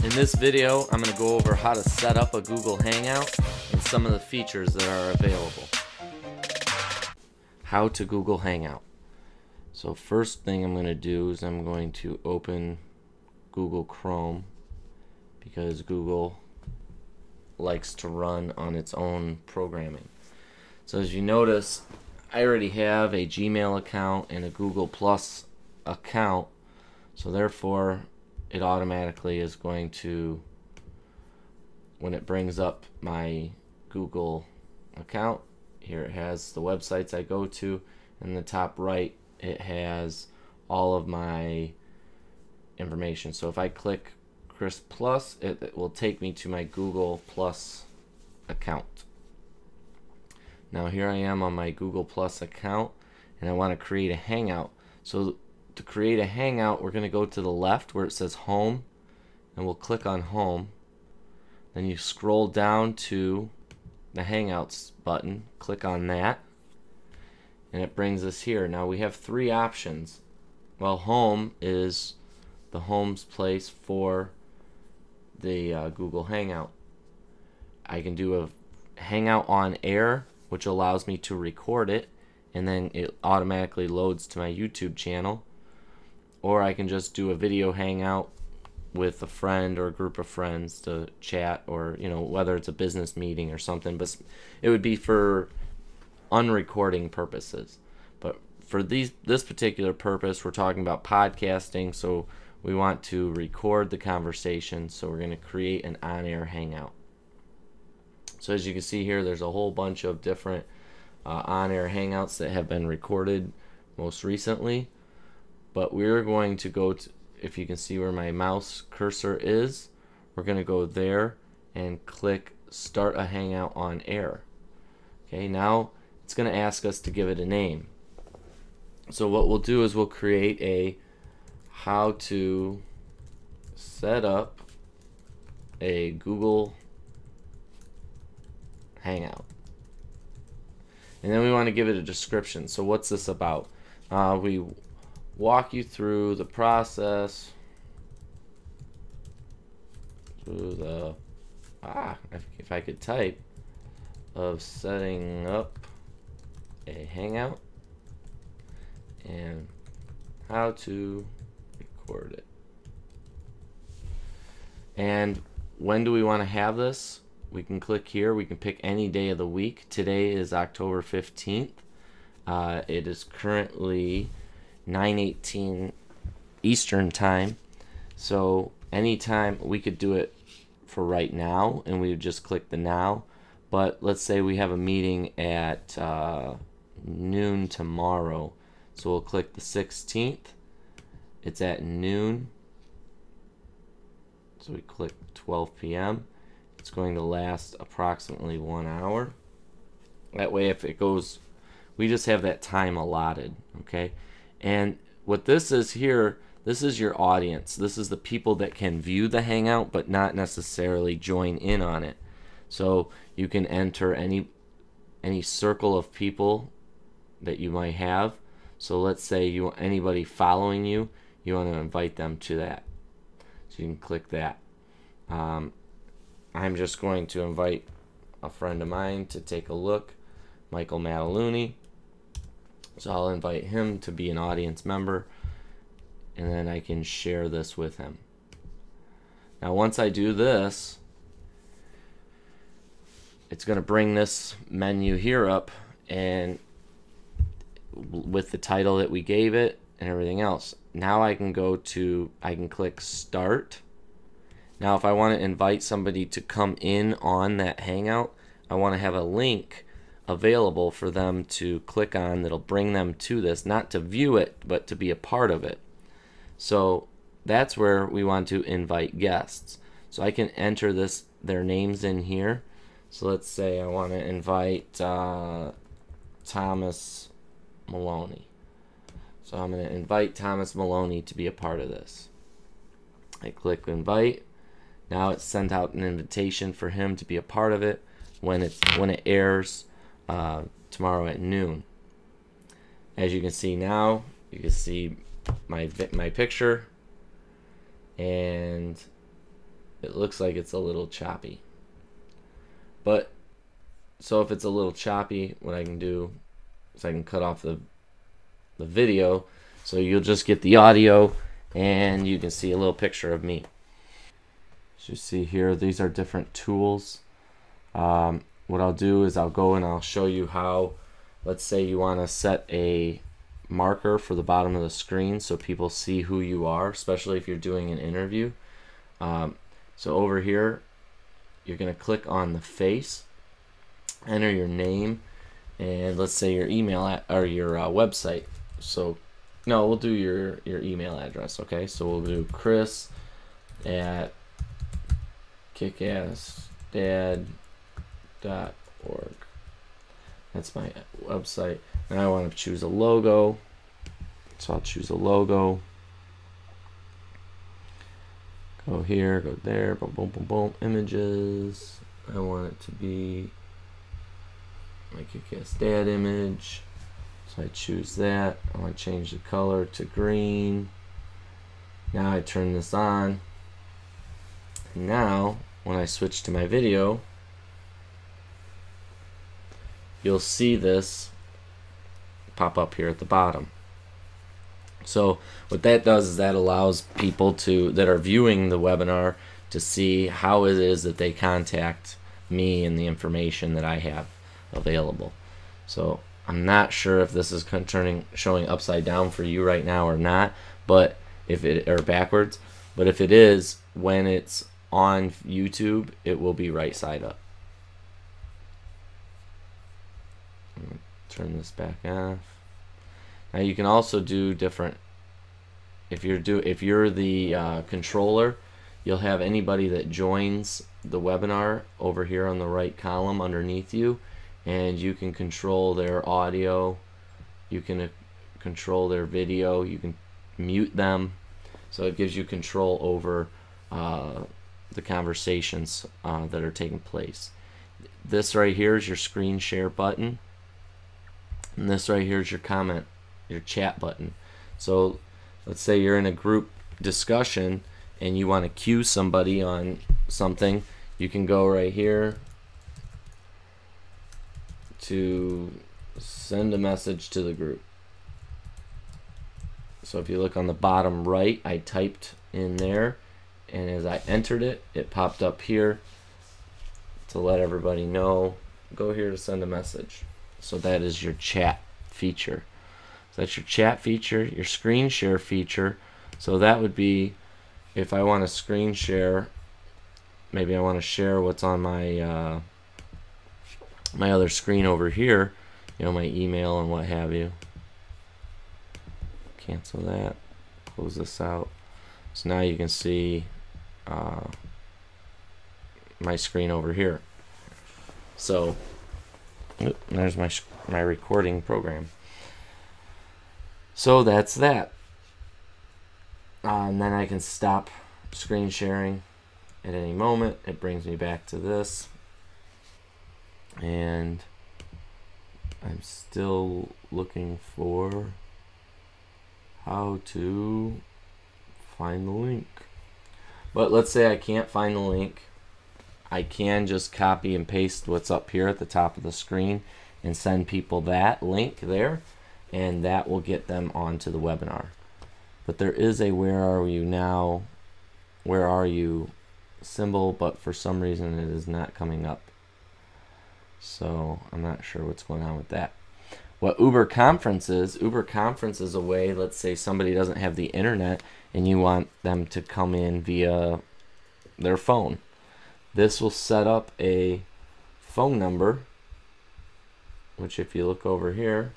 In this video, I'm going to go over how to set up a Google Hangout and some of the features that are available. How to Google Hangout. So first thing I'm going to do is I'm going to open Google Chrome because Google likes to run on its own programming. So as you notice, I already have a Gmail account and a Google Plus account, so therefore it automatically is going to, when it brings up my Google account, here it has the websites I go to, and in the top right it has all of my information. So if I click Chris Plus, it will take me to my Google Plus account. Now here I am on my Google Plus account, and I want to create a Hangout. So to create a Hangout, we're going to go to the left where it says Home, and we'll click on Home. Then you scroll down to the Hangouts button, click on that, and it brings us here. Now we have three options. Well, Home is the home's place for the Google Hangout. I can do a Hangout on air, which allows me to record it, and then it automatically loads to my YouTube channel. Or I can just do a video hangout with a friend or a group of friends to chat, or whether it's a business meeting or something, but it would be for unrecording purposes. But for this particular purpose, we're talking about podcasting, so we want to record the conversation, so we're going to create an on-air hangout. So as you can see here, there's a whole bunch of different on-air hangouts that have been recorded most recently. But we're going to go to, if you can see where my mouse cursor is, we're going to go there and click Start a Hangout on Air. Okay, now it's going to ask us to give it a name. So what we'll do is we'll create a how to set up a Google Hangout. And then we want to give it a description. So what's this about? We walk you through the process, through the if I could type, of setting up a Hangout and how to record it. And when do we want to have this? We can click here. We can pick any day of the week. Today is October 15th. It is currently 9:18 Eastern time, so anytime we could do it for right now, and we would just click the now. But let's say we have a meeting at noon tomorrow, so we'll click the 16th. It's at noon, so we click 12 p.m. It's going to last approximately 1 hour. That way, if it goes, we just have that time allotted. Okay. And what this is here, this is your audience. This is the people that can view the Hangout but not necessarily join in on it. So you can enter any circle of people that you might have. So let's say you want anybody following you, you want to invite them to that. So you can click that. I'm just going to invite a friend of mine to take a look, Michael Mataluni. So I'll invite him to be an audience member, and then I can share this with him. Now once I do this, it's going to bring this menu here up, and with the title that we gave it and everything else. Now I can click Start. Now if I want to invite somebody to come in on that Hangout, I want to have a link available for them to click on that'll bring them to this, not to view it, but to be a part of it. So that's where we want to invite guests. So I can enter their names in here. So let's say I want to invite Thomas Maloney. So I'm going to invite Thomas Maloney to be a part of this. I click invite. Now it's sent out an invitation for him to be a part of it when it airs tomorrow at noon. As you can see now, you can see my picture, and it looks like it's a little choppy. But so if it's a little choppy, what I can do is I can cut off the video, so you'll just get the audio and you can see a little picture of me. As you see here, these are different tools. What I'll do is I'll go and I'll show you how, let's say you want to set a marker for the bottom of the screen so people see who you are, especially if you're doing an interview. So over here, you're going to click on the face, enter your name, and let's say your email or your website. So no, we'll do your email address. Okay, so we'll do Chris at kickassdad.org. That's my website. Now I want to choose a logo, so I'll choose a logo. Go here, go there, boom, boom, boom, boom. Images. I want it to be my Kick-Ass Dad image. So I choose that. I want to change the color to green. Now I turn this on. And now, when I switch to my video, you'll see this pop up here at the bottom. So what that does is that allows people that are viewing the webinar to see how it is that they contact me and the information that I have available. So I'm not sure if this is showing upside down for you right now or not, but if it or backwards, but if it is, when it's on YouTube, it will be right side up. Turn this back off. Now you can also do different. If you're the controller, you'll have anybody that joins the webinar over here on the right column underneath you, and you can control their audio, you can control their video, you can mute them, so it gives you control over the conversations that are taking place. This right here is your screen share button, and this right here is your comment, your chat button. So let's say you're in a group discussion and you want to cue somebody on something, you can go right here to send a message to the group. So if you look on the bottom right, I typed in there, and as I entered it, it popped up here to let everybody know, go here to send a message. So that is your chat feature. So that's your chat feature, your screen share feature. So that would be if I want to screen share, maybe I want to share what's on my my other screen over here, you know, my email and what have you. Cancel that, close this out. So now you can see my screen over here. So there's my recording program. So that's that. And then I can stop screen sharing at any moment. It brings me back to this. And I'm still looking for how to find the link. But let's say I can't find the link. I can just copy and paste what's up here at the top of the screen and send people that link there, and that will get them onto the webinar. But there is a where are you now, where are you symbol, but for some reason it is not coming up. So I'm not sure what's going on with that. What Uber Conference is a way, let's say somebody doesn't have the internet and you want them to come in via their phone. This will set up a phone number, which if you look over here,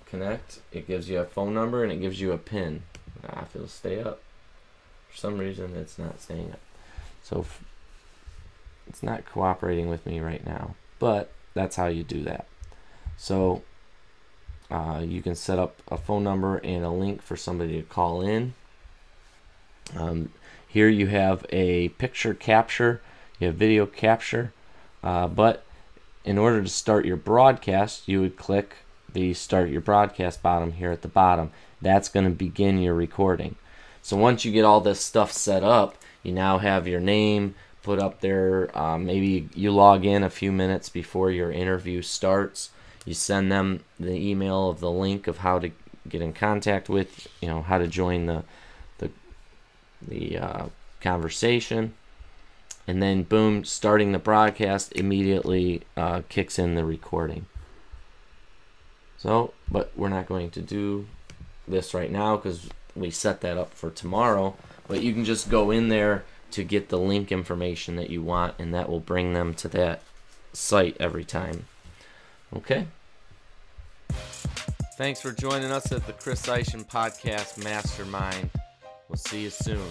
connect, it gives you a phone number and it gives you a PIN. If it'll stay up. For some reason it's not staying up. So it's not cooperating with me right now, but that's how you do that. So you can set up a phone number and a link for somebody to call in. Here you have a picture capture, you have video capture, but in order to start your broadcast, you would click the start your broadcast bottom here at the bottom. That's going to begin your recording. So once you get all this stuff set up, You now have your name put up there. Maybe you log in a few minutes before your interview starts. You send them the email of the link of how to get in contact with, how to join the conversation. And then boom, starting the broadcast immediately kicks in the recording. So, but we're not going to do this right now because we set that up for tomorrow. But you can just go in there to get the link information that you want, and that will bring them to that site every time. Okay? Thanks for joining us at the Chris Eischen Podcast Mastermind. We'll see you soon.